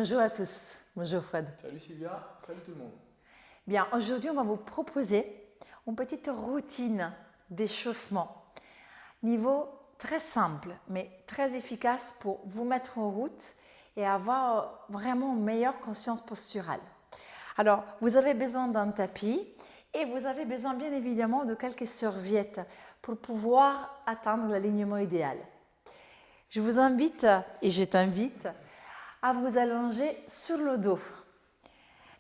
Bonjour à tous. Bonjour Fred. Salut Sylvia, salut tout le monde. Bien, aujourd'hui, on va vous proposer une petite routine d'échauffement. Niveau très simple, mais très efficace pour vous mettre en route et avoir vraiment une meilleure conscience posturale. Alors, vous avez besoin d'un tapis et vous avez besoin bien évidemment de quelques serviettes pour pouvoir atteindre l'alignement idéal. Je vous invite et je t'invite à vous allonger sur le dos.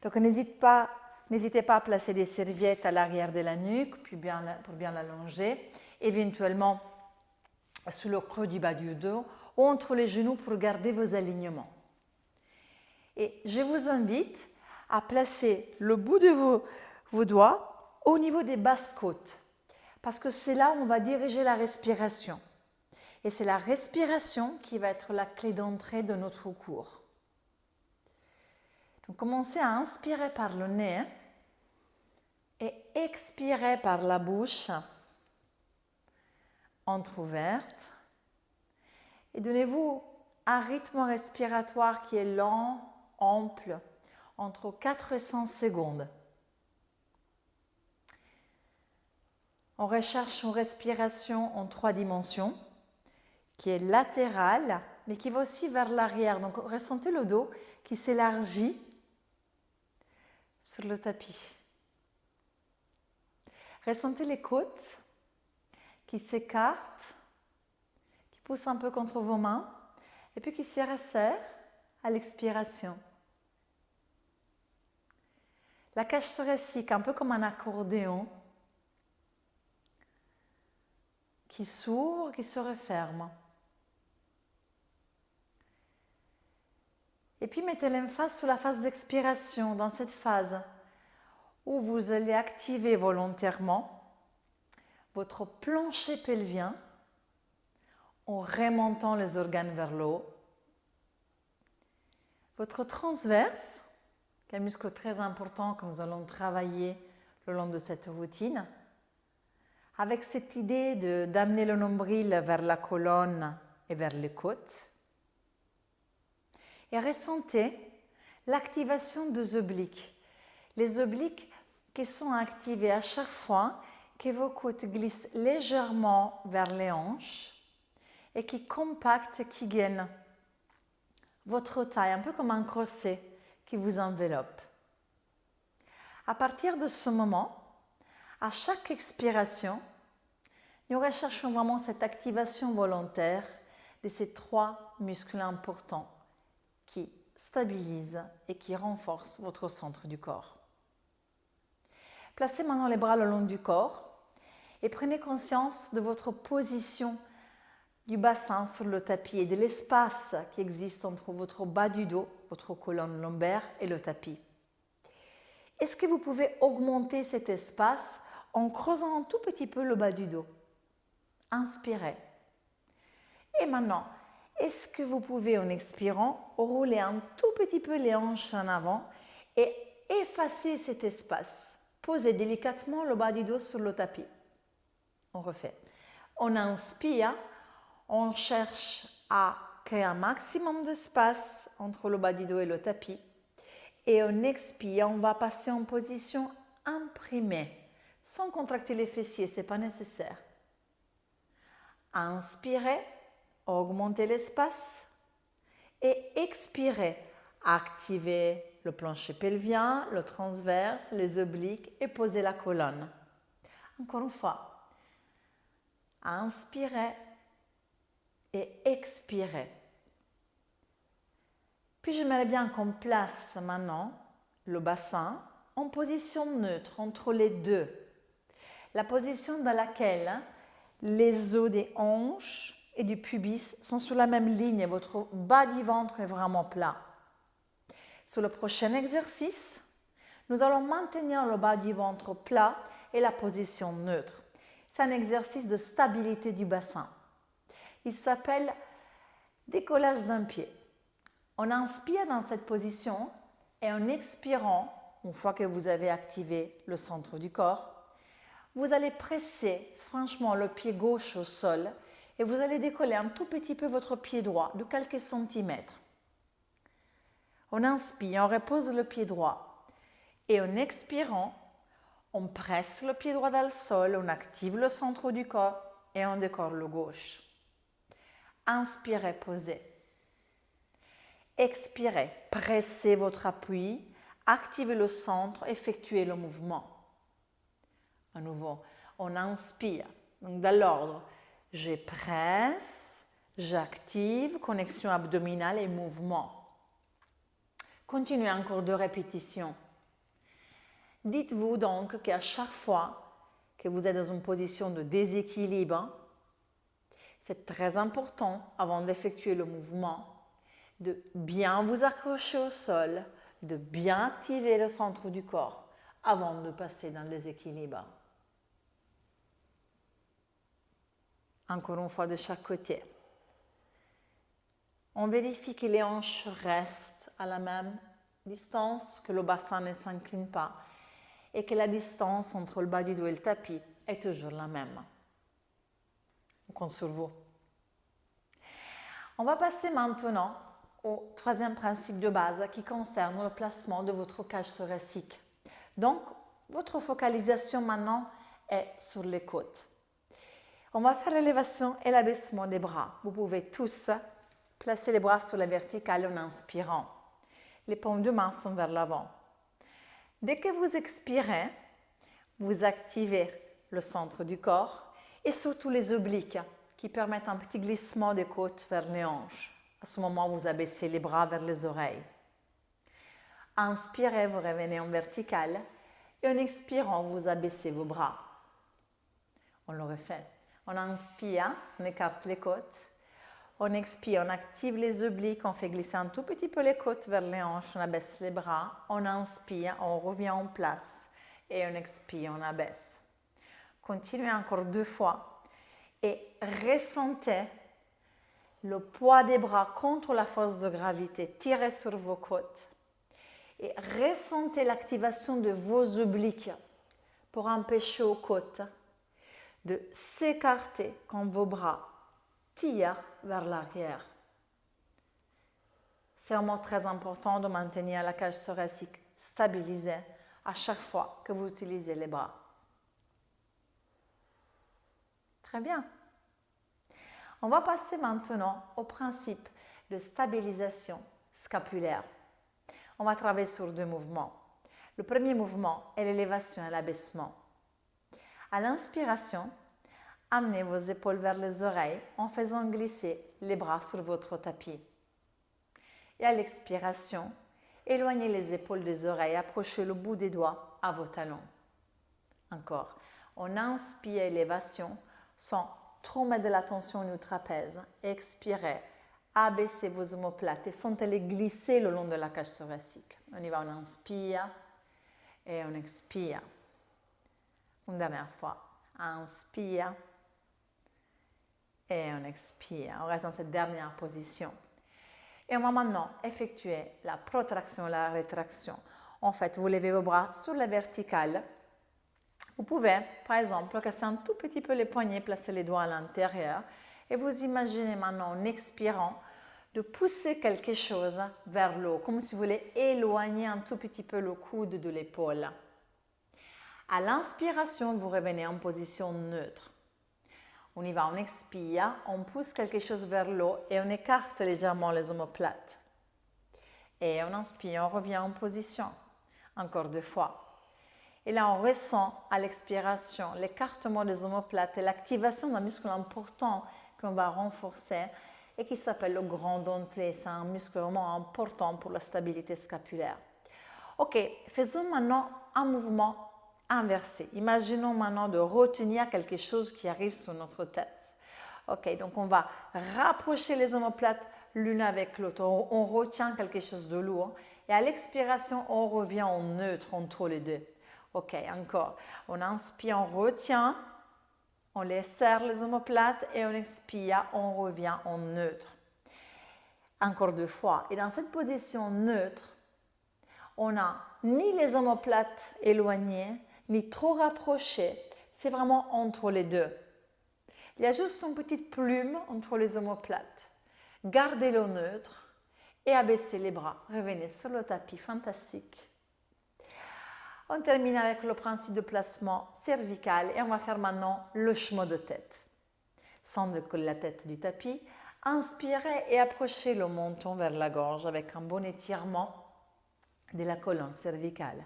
Donc n'hésitez pas à placer des serviettes à l'arrière de la nuque pour bien l'allonger, éventuellement sous le creux du bas du dos ou entre les genoux pour garder vos alignements. Et je vous invite à placer le bout de vos doigts au niveau des basses côtes, parce que c'est là où on va diriger la respiration. Et c'est la respiration qui va être la clé d'entrée de notre cours. Donc, commencez à inspirer par le nez et expirer par la bouche entrouverte. Et donnez-vous un rythme respiratoire qui est lent, ample, entre 4 et 5 secondes. On recherche une respiration en 3 dimensions, qui est latérale, mais qui va aussi vers l'arrière. Donc, ressentez le dos qui s'élargit sur le tapis. Ressentez les côtes qui s'écartent, qui poussent un peu contre vos mains, et puis qui se resserrent à l'expiration. La cage thoracique, un peu comme un accordéon, qui s'ouvre, qui se referme. Et puis mettez l'emphase sur la phase d'expiration, dans cette phase où vous allez activer volontairement votre plancher pelvien en remontant les organes vers le haut. Votre transverse, qui est un muscle très important que nous allons travailler le long de cette routine, avec cette idée d'amener le nombril vers la colonne et vers les côtes. Et ressentez l'activation des obliques. Les obliques qui sont activés à chaque fois que vos côtes glissent légèrement vers les hanches et qui compactent, qui gainent votre taille, un peu comme un corset qui vous enveloppe. À partir de ce moment, à chaque expiration, nous recherchons vraiment cette activation volontaire de ces 3 muscles importants qui stabilisent et qui renforcent votre centre du corps. Placez maintenant les bras le long du corps et prenez conscience de votre position du bassin sur le tapis et de l'espace qui existe entre votre bas du dos, votre colonne lombaire et le tapis. Est-ce que vous pouvez augmenter cet espace en creusant un tout petit peu le bas du dos? Inspirez. Et maintenant, est-ce que vous pouvez, en expirant, rouler un tout petit peu les hanches en avant et effacer cet espace? Posez délicatement le bas du dos sur le tapis. On refait. On inspire, on cherche à créer un maximum d'espace entre le bas du dos et le tapis. Et on expire, on va passer en position imprimée, sans contracter les fessiers, ce n'est pas nécessaire. Inspirez, augmentez l'espace et expirez, activez le plancher pelvien, le transverse, les obliques et posez la colonne. Encore une fois, inspirez et expirez. Puis j'aimerais bien qu'on place maintenant le bassin en position neutre entre les deux. La position dans laquelle les os des hanches et du pubis sont sur la même ligne. Votre bas du ventre est vraiment plat. Sur le prochain exercice, nous allons maintenir le bas du ventre plat et la position neutre. C'est un exercice de stabilité du bassin. Il s'appelle décollage d'un pied. On inspire dans cette position et en expirant, une fois que vous avez activé le centre du corps, vous allez presser franchement le pied gauche au sol et vous allez décoller un tout petit peu votre pied droit de quelques centimètres. On inspire, on repose le pied droit. Et en expirant, on presse le pied droit dans le sol, on active le centre du corps et on décolle le gauche. Inspirez, posez. Expirez, pressez votre appui, activez le centre, effectuez le mouvement. À nouveau, on inspire. Donc dans l'ordre, je presse, j'active, connexion abdominale et mouvement. Continuez encore 2 répétitions. Dites-vous donc qu'à chaque fois que vous êtes dans une position de déséquilibre, c'est très important, avant d'effectuer le mouvement, de bien vous accrocher au sol, de bien activer le centre du corps avant de passer dans le déséquilibre. Encore une fois de chaque côté. On vérifie que les hanches restent à la même distance, que le bassin ne s'incline pas et que la distance entre le bas du dos et le tapis est toujours la même. On compte sur vous. On va passer maintenant au 3e principe de base qui concerne le placement de votre cage thoracique. Donc, votre focalisation maintenant est sur les côtes. On va faire l'élévation et l'abaissement des bras. Vous pouvez tous placer les bras sur la verticale en inspirant. Les paumes de main sont vers l'avant. Dès que vous expirez, vous activez le centre du corps et surtout les obliques qui permettent un petit glissement des côtes vers les hanches. À ce moment, vous abaissez les bras vers les oreilles. Inspirez, vous revenez en verticale et en expirant, vous abaissez vos bras. On le refait. On inspire, on écarte les côtes. On expire, on active les obliques, on fait glisser un tout petit peu les côtes vers les hanches, on abaisse les bras. On inspire, on revient en place et on expire, on abaisse. Continuez encore 2 fois et ressentez le poids des bras contre la force de gravité. Tirez sur vos côtes et ressentez l'activation de vos obliques pour empêcher aux côtes de s'écarter quand vos bras tirent vers l'arrière. C'est vraiment très important de maintenir la cage thoracique stabilisée à chaque fois que vous utilisez les bras. Très bien. On va passer maintenant au principe de stabilisation scapulaire. On va travailler sur 2 mouvements. Le premier mouvement est l'élévation et l'abaissement. À l'inspiration, amenez vos épaules vers les oreilles en faisant glisser les bras sur votre tapis. Et à l'expiration, éloignez les épaules des oreilles, approchez le bout des doigts à vos talons. Encore. On inspire élévation sans trop mettre de la tension au trapèze. Expirez, abaissez vos omoplates et sentez-les glisser le long de la cage thoracique. On y va, on inspire et on expire. Une dernière fois. Inspire et on expire. On reste dans cette dernière position. Et on va maintenant effectuer la protraction et la rétraction. En fait, vous levez vos bras sur la verticale. Vous pouvez, par exemple, casser un tout petit peu les poignets, placer les doigts à l'intérieur. Et vous imaginez maintenant, en expirant, de pousser quelque chose vers le haut, comme si vous voulez éloigner un tout petit peu le coude de l'épaule. À l'inspiration, vous revenez en position neutre. On y va, on expire, on pousse quelque chose vers le haut et on écarte légèrement les omoplates. Et on inspire, on revient en position. Encore 2 fois. Et là, on ressent à l'expiration l'écartement des omoplates et l'activation d'un muscle important qu'on va renforcer et qui s'appelle le grand dentelé. C'est un muscle vraiment important pour la stabilité scapulaire. Ok, faisons maintenant un mouvement inversé. Imaginons maintenant de retenir quelque chose qui arrive sur notre tête. Ok, donc on va rapprocher les omoplates l'une avec l'autre. On retient quelque chose de lourd et à l'expiration, on revient en neutre entre les deux. Ok, encore. On inspire, on retient, on les serre les omoplates et on expire, on revient en neutre. Encore 2 fois. Et dans cette position neutre, on n'a ni les omoplates éloignées, ni trop rapprochées. C'est vraiment entre les deux. Il y a juste une petite plume entre les omoplates. Gardez-le neutre et abaissez les bras. Revenez sur le tapis, fantastique. On termine avec le principe de placement cervical et on va faire maintenant le chemin de tête. Sans décoller la tête du tapis, inspirez et approchez le menton vers la gorge avec un bon étirement de la colonne cervicale.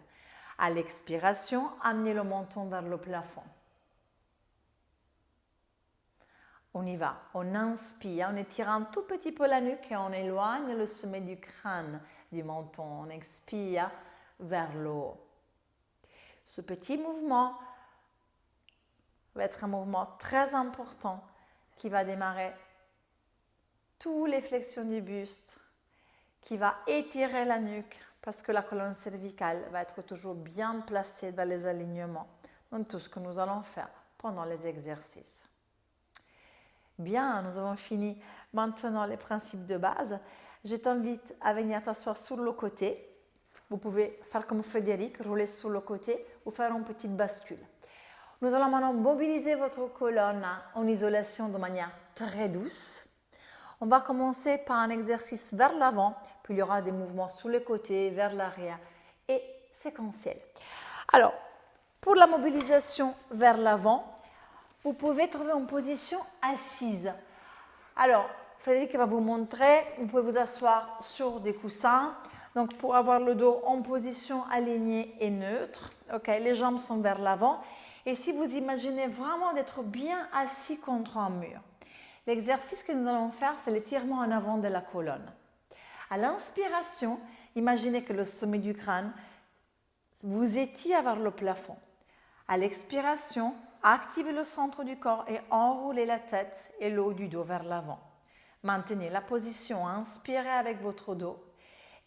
À l'expiration, amenez le menton vers le plafond. On y va. On inspire, on étire un tout petit peu la nuque et on éloigne le sommet du crâne du menton. On expire vers le haut. Ce petit mouvement va être un mouvement très important qui va démarrer toutes les flexions du buste, qui va étirer la nuque parce que la colonne cervicale va être toujours bien placée dans les alignements dans tout ce que nous allons faire pendant les exercices. Bien, nous avons fini maintenant les principes de base. Je t'invite à venir t'asseoir sur le côté. Vous pouvez faire comme Frédéric, rouler sur le côté ou faire une petite bascule. Nous allons maintenant mobiliser votre colonne en isolation de manière très douce. On va commencer par un exercice vers l'avant, puis il y aura des mouvements sur les côtés, vers l'arrière et séquentiels. Alors, pour la mobilisation vers l'avant, vous pouvez trouver une position assise. Alors, Frédéric va vous montrer, vous pouvez vous asseoir sur des coussins. Donc, pour avoir le dos en position alignée et neutre, okay, les jambes sont vers l'avant. Et si vous imaginez vraiment d'être bien assis contre un mur, l'exercice que nous allons faire, c'est l'étirement en avant de la colonne. À l'inspiration, imaginez que le sommet du crâne vous étire vers le plafond. À l'expiration, activez le centre du corps et enroulez la tête et le haut du dos vers l'avant. Maintenez la position, inspirez avec votre dos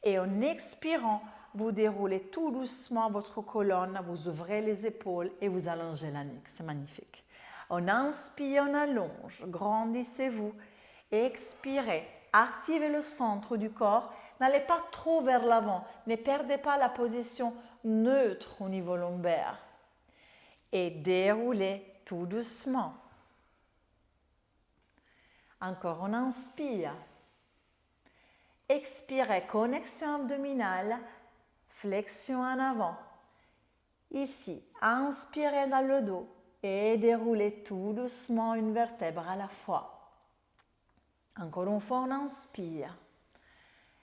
et en expirant, vous déroulez tout doucement votre colonne, vous ouvrez les épaules et vous allongez la nuque. C'est magnifique. On inspire, on allonge, grandissez-vous. Expirez, activez le centre du corps. N'allez pas trop vers l'avant. Ne perdez pas la position neutre au niveau lombaire. Et déroulez tout doucement. Encore, on inspire. Expirez, connexion abdominale, flexion en avant. Ici, inspirez dans le dos et déroulez tout doucement une vertèbre à la fois. Encore une fois, on inspire.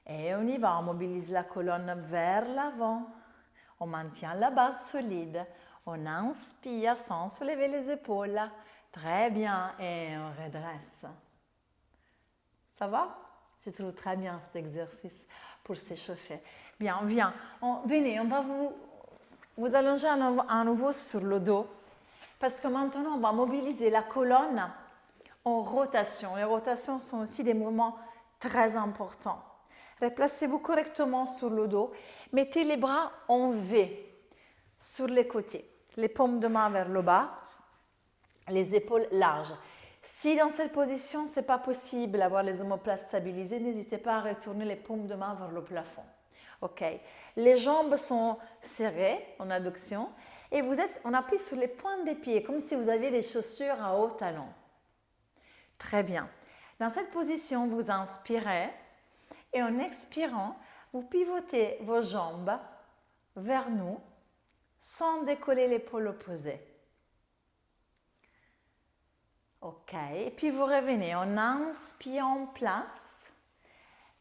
Et on y va, on mobilise la colonne vers l'avant. On maintient la base solide. On inspire sans soulever les épaules. Très bien. Et on redresse. Ça va? Je trouve très bien cet exercice pour s'échauffer. Bien, venez, on va vous allonger à nouveau sur le dos. Parce que maintenant, on va mobiliser la colonne en rotation. Les rotations sont aussi des mouvements très importants. Replacez-vous correctement sur le dos. Mettez les bras en V sur les côtés. Les paumes de main vers le bas. Les épaules larges. Si dans cette position, ce n'est pas possible d'avoir les omoplates stabilisées, n'hésitez pas à retourner les paumes de main vers le plafond. Ok. Les jambes sont serrées en adduction et on appuie sur les pointes des pieds comme si vous aviez des chaussures à haut talon. Très bien. Dans cette position, vous inspirez et en expirant, vous pivotez vos jambes vers nous sans décoller l'épaule opposée. Ok, et puis vous revenez, on inspire en place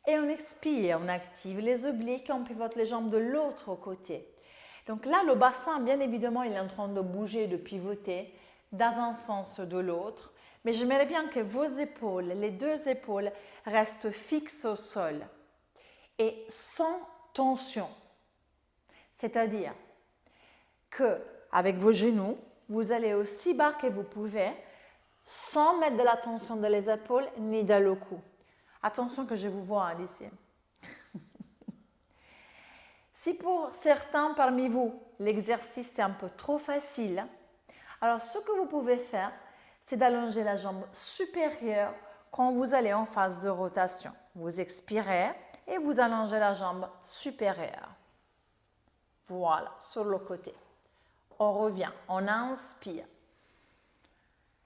et on expire, on active les obliques et on pivote les jambes de l'autre côté. Donc là, le bassin, bien évidemment, il est en train de bouger, de pivoter dans un sens ou de l'autre, mais j'aimerais bien que vos épaules, les deux épaules, restent fixes au sol et sans tension. C'est-à-dire qu'avec vos genoux, vous allez aussi bas que vous pouvez, sans mettre de la tension dans les épaules ni dans le cou. Attention que je vous vois d'ici. Si pour certains parmi vous, l'exercice est un peu trop facile, alors ce que vous pouvez faire, c'est d'allonger la jambe supérieure quand vous allez en phase de rotation. Vous expirez et vous allongez la jambe supérieure. Voilà, sur le côté. On revient, on inspire.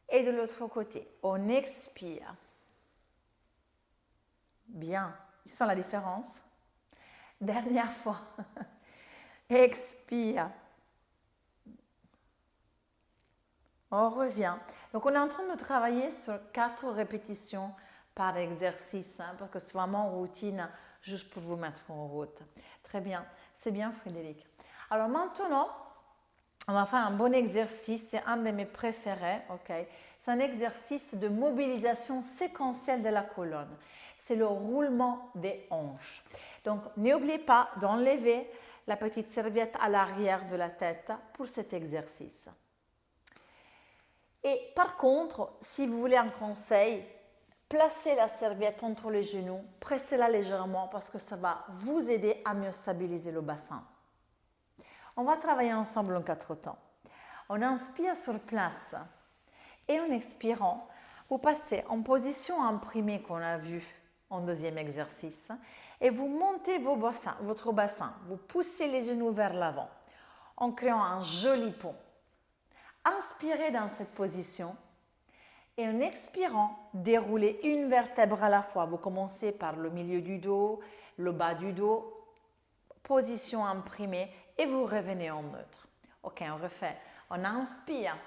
Et de l'autre côté, on expire. Bien. Tu sens la différence? Dernière fois. Expire. On revient. Donc, on est en train de travailler sur 4 répétitions par exercice, hein, parce que c'est vraiment routine, juste pour vous mettre en route. Très bien. C'est bien, Frédéric. Alors, maintenant, on va faire un bon exercice. C'est un de mes préférés. Ok. C'est un exercice de mobilisation séquentielle de la colonne. C'est le roulement des hanches. Donc, n'oubliez pas d'enlever la petite serviette à l'arrière de la tête pour cet exercice. Et par contre, si vous voulez un conseil, placez la serviette entre les genoux, pressez-la légèrement parce que ça va vous aider à mieux stabiliser le bassin. On va travailler ensemble en 4 temps. On inspire sur place et en expirant, vous passez en position imprimée qu'on a vue en deuxième exercice et vous montez votre bassin. Vous poussez les genoux vers l'avant en créant un joli pont. Inspirez dans cette position et en expirant, déroulez une vertèbre à la fois. Vous commencez par le milieu du dos, le bas du dos, position imprimée et vous revenez en neutre. Ok, on refait. On inspire,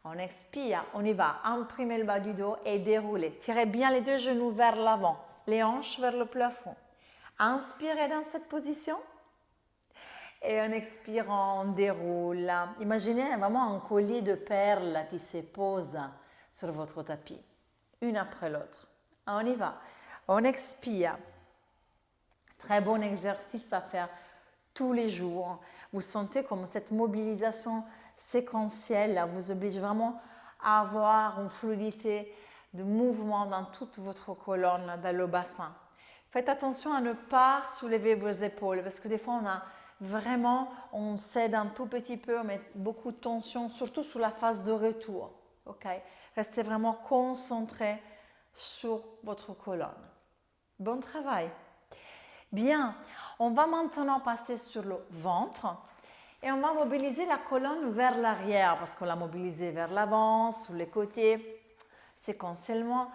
on expire, on y va. Imprimez le bas du dos et déroulez. Tirez bien les 2 genoux vers l'avant, les hanches vers le plafond. Inspirez dans cette position. Et en expirant, on déroule. Imaginez vraiment un collier de perles qui se pose sur votre tapis, une après l'autre. On y va. On expire. Très bon exercice à faire tous les jours. Vous sentez comme cette mobilisation séquentielle vous oblige vraiment à avoir une fluidité de mouvement dans toute votre colonne, dans le bassin. Faites attention à ne pas soulever vos épaules parce que des fois on cède un tout petit peu, on met beaucoup de tension, surtout sur la phase de retour. Okay? Restez vraiment concentré sur votre colonne. Bon travail. Bien, on va maintenant passer sur le ventre et on va mobiliser la colonne vers l'arrière parce qu'on l'a mobilisée vers l'avant, sur les côtés, séquentiellement.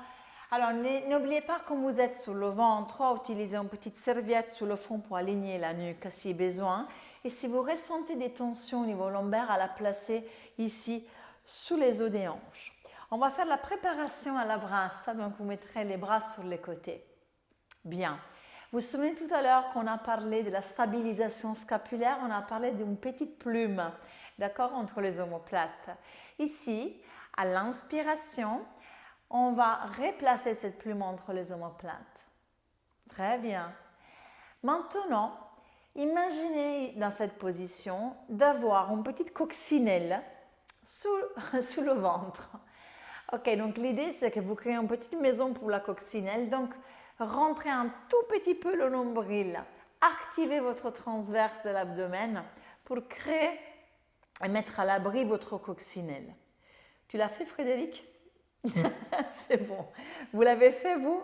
Alors, n'oubliez pas quand vous êtes sur le ventre, utilisez une petite serviette sur le front pour aligner la nuque si besoin. Et si vous ressentez des tensions au niveau lombaire, à la placer ici sous les os des hanches. On va faire la préparation à la brasse, donc vous mettrez les bras sur les côtés. Bien. Vous vous souvenez tout à l'heure qu'on a parlé de la stabilisation scapulaire, on a parlé d'une petite plume, d'accord, entre les omoplates. Ici, à l'inspiration, on va replacer cette plume entre les omoplates. Très bien. Maintenant, imaginez dans cette position d'avoir une petite coccinelle sous le ventre. Ok, donc l'idée c'est que vous créez une petite maison pour la coccinelle. Donc, rentrez un tout petit peu le nombril. Activez votre transverse de l'abdomen pour créer et mettre à l'abri votre coccinelle. Tu l'as fait, Frédéric? C'est bon. Vous l'avez fait, vous?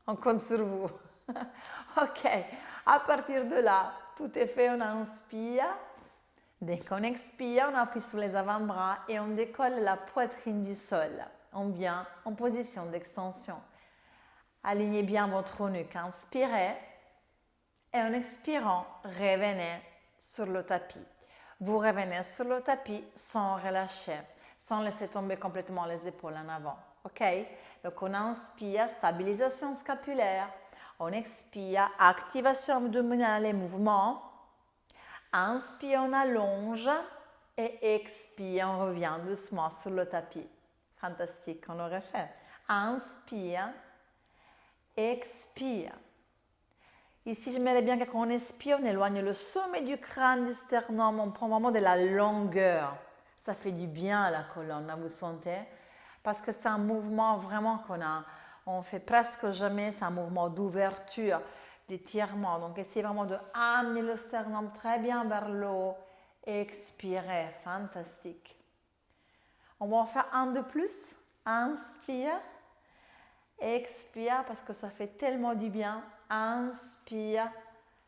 On compte sur vous. Ok. À partir de là, tout est fait. On inspire. Dès qu'on expire, on appuie sur les avant-bras et on décolle la poitrine du sol. On vient en position d'extension. Alignez bien votre nuque. Inspirez. Et en expirant, revenez sur le tapis. Vous revenez sur le tapis sans relâcher, sans laisser tomber complètement les épaules en avant. Ok? Donc on inspire, stabilisation scapulaire. On expire, activation abdominale et mouvement. Inspire, on allonge. Et expire, on revient doucement sur le tapis. Fantastique, on aurait fait. Inspire. Expire. Ici, j'aimerais bien que quand on expire, on éloigne le sommet du crâne du sternum. On prend vraiment de la longueur. Ça fait du bien à la colonne, vous sentez? Parce que c'est un mouvement vraiment on fait presque jamais. C'est un mouvement d'ouverture, d'étirement. Donc, essayez vraiment de amener le sternum très bien vers le haut. Expirez. Fantastique. On va en faire un de plus. Inspire. Expire parce que ça fait tellement du bien. Inspire.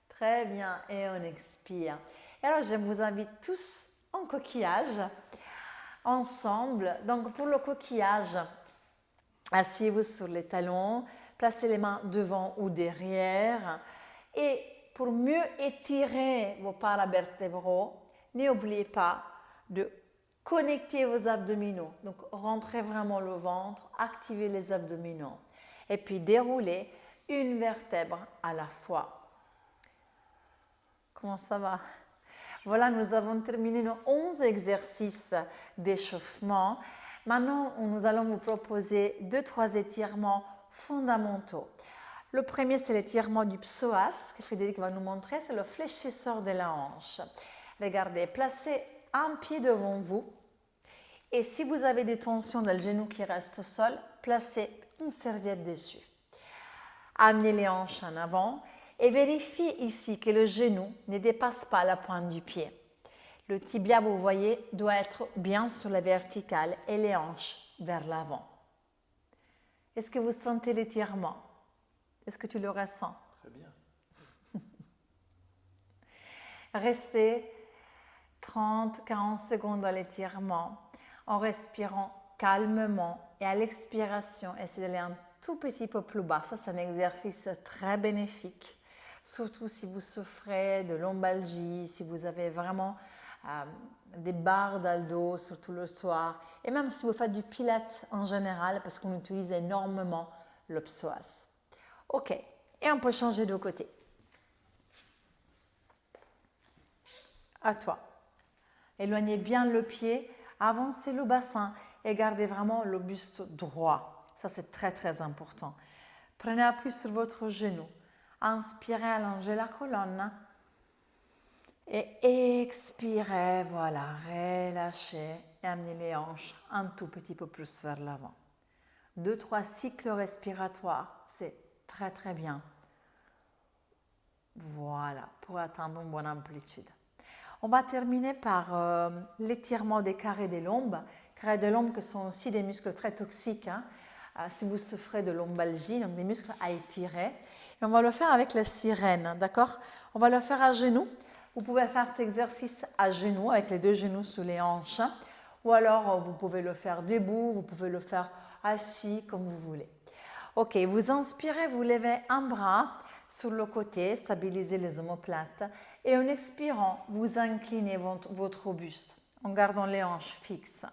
Très bien. Et on expire. Et alors, je vous invite tous en coquillage, ensemble. Donc, pour le coquillage, asseyez-vous sur les talons. Placez les mains devant ou derrière. Et pour mieux étirer vos paravertébraux, n'oubliez pas de connecter vos abdominaux. Donc, rentrez vraiment le ventre, activez les abdominaux. Et puis, déroulez une vertèbre à la fois. Comment ça va? Voilà, nous avons terminé nos 11 exercices d'échauffement. Maintenant, nous allons vous proposer 2-3 étirements fondamentaux. Le premier, c'est l'étirement du psoas que Frédéric va nous montrer. C'est le fléchisseur de la hanche. Regardez, placez un pied devant vous. Et si vous avez des tensions dans le genou qui reste au sol, placez une serviette dessus. Amenez les hanches en avant et vérifiez ici que le genou ne dépasse pas la pointe du pied. Le tibia, vous voyez, doit être bien sur la verticale et les hanches vers l'avant. Est-ce que vous sentez l'étirement? Est-ce que tu le ressens? Très bien. Restez 30-40 secondes dans l'étirement en respirant calmement et à l'expiration, essayez d'aller un tout petit peu plus bas. Ça, c'est un exercice très bénéfique, surtout si vous souffrez de lombalgie, si vous avez vraiment des barres dans le dos, surtout le soir, et même si vous faites du pilates en général, parce qu'on utilise énormément le psoas. Ok, et on peut changer de côté. À toi. Éloignez bien le pied, avancez le bassin et gardez vraiment le buste droit. Ça, c'est très, très important. Prenez appui sur votre genou. Inspirez, allongez la colonne. Et expirez, voilà, relâchez et amenez les hanches un tout petit peu plus vers l'avant. 2-3 cycles respiratoires, c'est très, très bien. Voilà, pour atteindre une bonne amplitude. On va terminer par l'étirement des carrés des lombes. Carrés des lombes qui sont aussi des muscles très toxiques. Si vous souffrez de lombalgie, donc des muscles à étirer. Et on va le faire avec la sirène, d'accord? On va le faire à genoux. Vous pouvez faire cet exercice à genoux, avec les 2 genoux sous les hanches. Ou alors, vous pouvez le faire debout, vous pouvez le faire assis, comme vous voulez. Ok, vous inspirez, vous levez un bras sur le côté, stabilisez les omoplates. Et en expirant, vous inclinez votre buste en gardant les hanches fixes.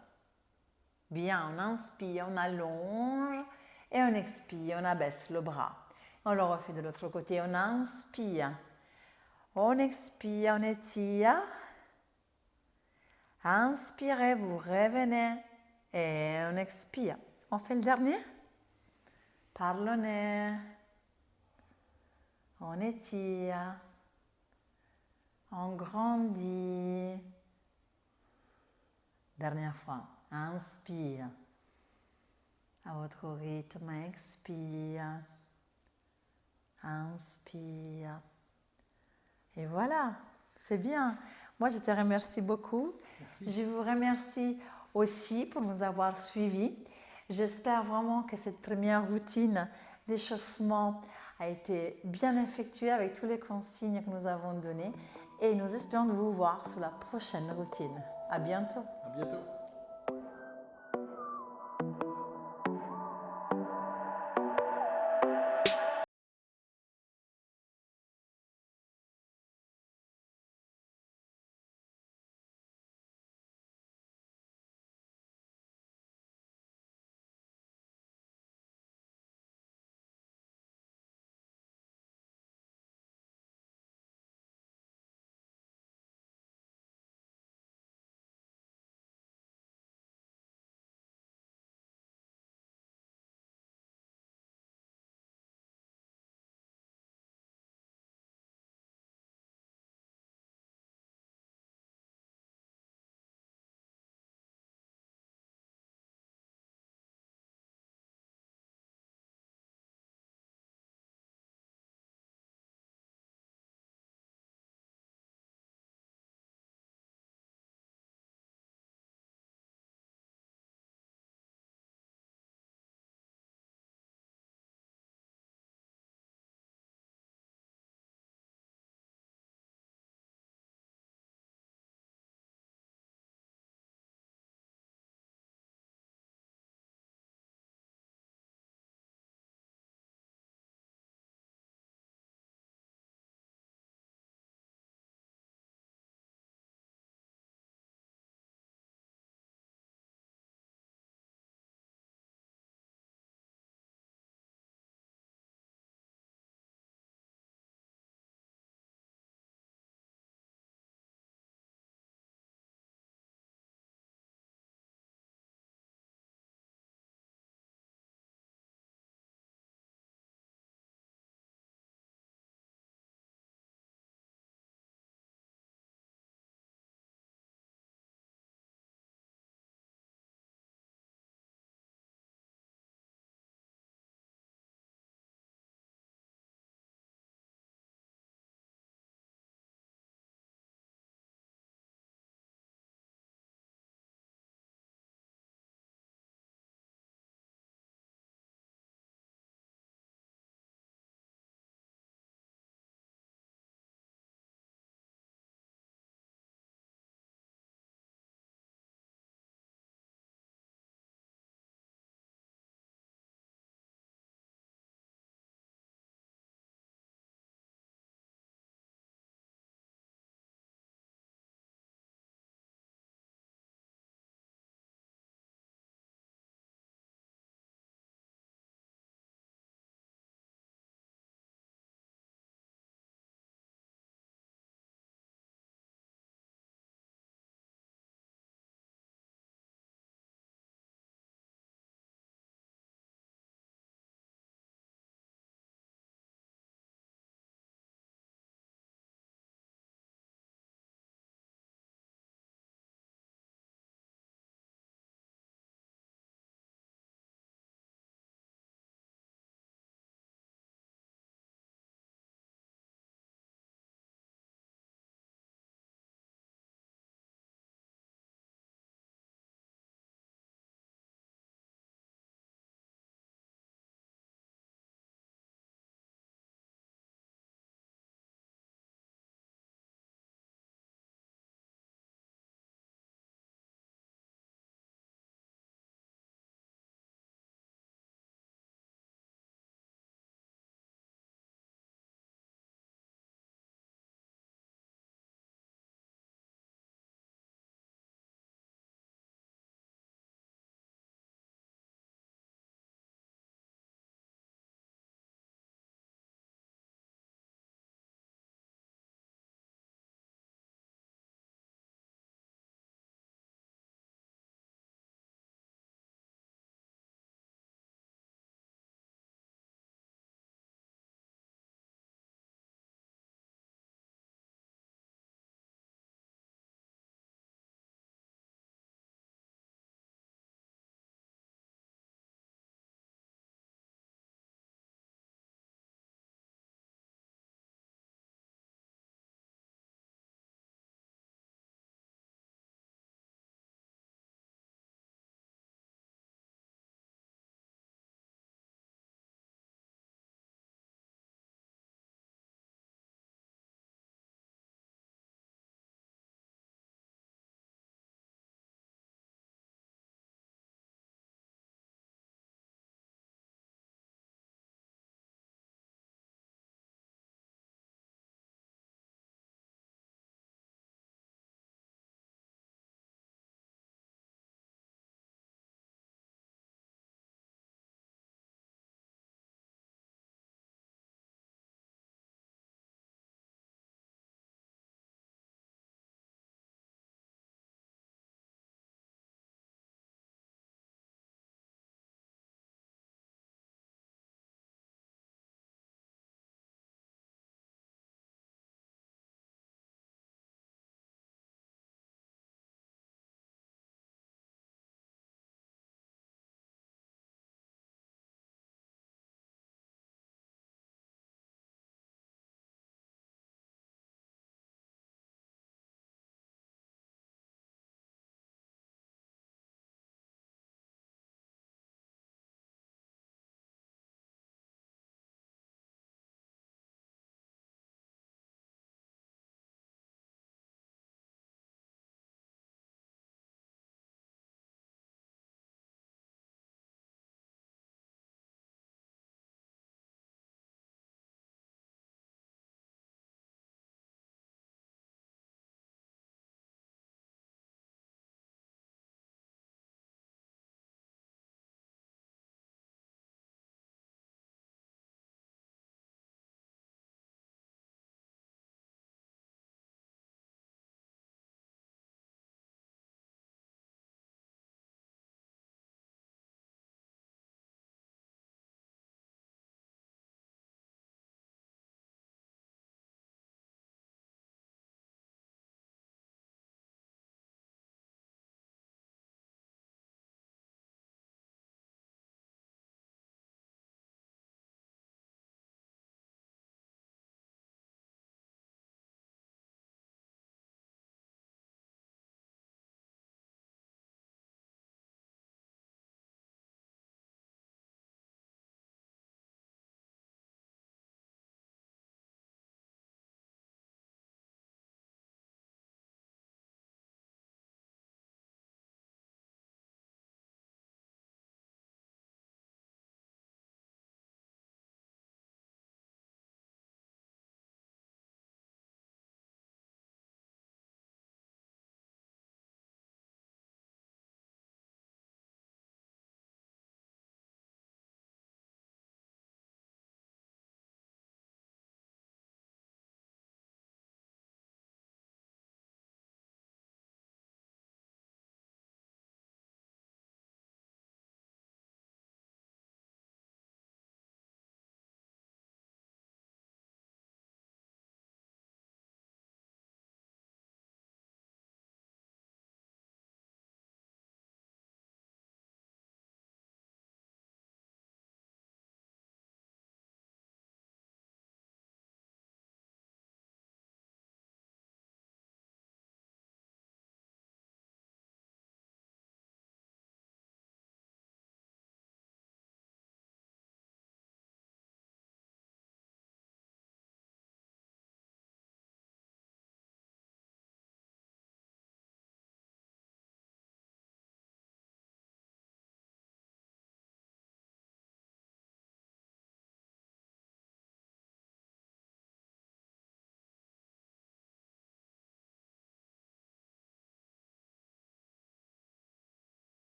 Bien, on inspire, on allonge et on expire, on abaisse le bras. On le refait de l'autre côté, on inspire, on expire, on étire. Inspirez, vous revenez et on expire. On fait le dernier. Par le nez, on étire, on grandit. Dernière fois. Inspire. À votre rythme, expire. Inspire. Et voilà, c'est bien. Moi, je te remercie beaucoup. Merci. Je vous remercie aussi pour nous avoir suivis. J'espère vraiment que cette première routine d'échauffement a été bien effectuée avec toutes les consignes que nous avons données. Et nous espérons de vous voir sur la prochaine routine. À bientôt. À bientôt.